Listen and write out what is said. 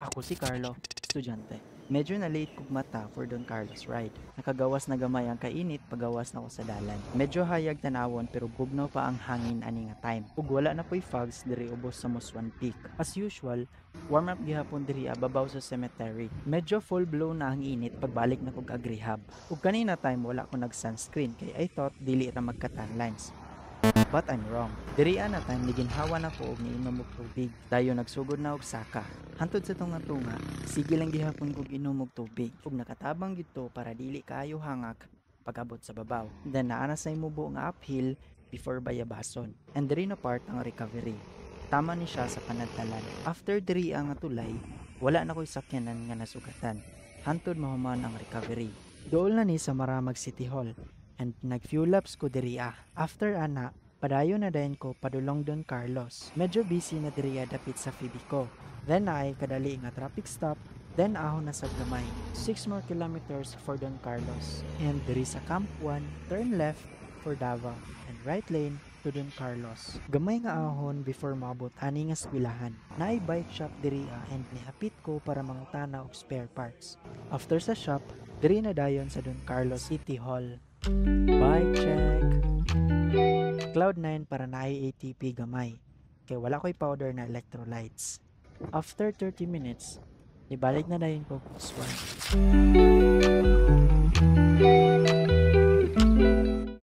Ako si Carlo, estudyante. Medyo na late kog mata for Don Carlos ride. Nakagawas na gamay ang kainit pagawas na ko sa dalan. Medyo hayag tanawon pero bugnaw pa ang hangin ani nga time. Ug wala na po'y fogs diri ubos sa Muswan Peak. As usual, warm up gihapon diri ababaw sa cemetery. Medyo full blow na ang init pagbalik na kog agrehab. Ug kanina time wala ko nag sunscreen kay I thought dili ra magka-tan lines. But I'm wrong. Diri na time niginhawa na ko og niinom og tubig. Dayo nagsugod na og saka. Hantod sa tunga-tunga, sige lang gihapon kog inom og tubig. Ug nakatabang gito para dili kaayo hangak pag-abot sa babaw. Then naa na say mubo nga uphill before bayabason. And diri na part ang recovery. Tama ni siya sa panadtalan. After diri ang tulay, wala na ko'y sakyanan nga nasugatan. Hantod mahuman ang recovery. Dool na ni sa Maramag City Hall. And nag-fuel laps ko diri. After ana, padayon na dayon ko padulong Don Carlos. Medyo busy na diri dapit sa Fibico. Then ay kadali nga traffic stop. Then ahon na sa gamay. 6 more kilometers for Don Carlos. And diri sa Camp 1, turn left for Davao. And right lane to Don Carlos. Gamay nga ahon before maabot ani nga eskwelahan. Naay bike shop diri and nihapit ko para mangutana og spare parts. After sa shop, diri na dayon sa Don Carlos City Hall. Bike check. Cloud9 para naay ATP gamay. Kay wala ko'y powder na electrolytes. After 30 minutes, ibalik na dayon ko Muswan.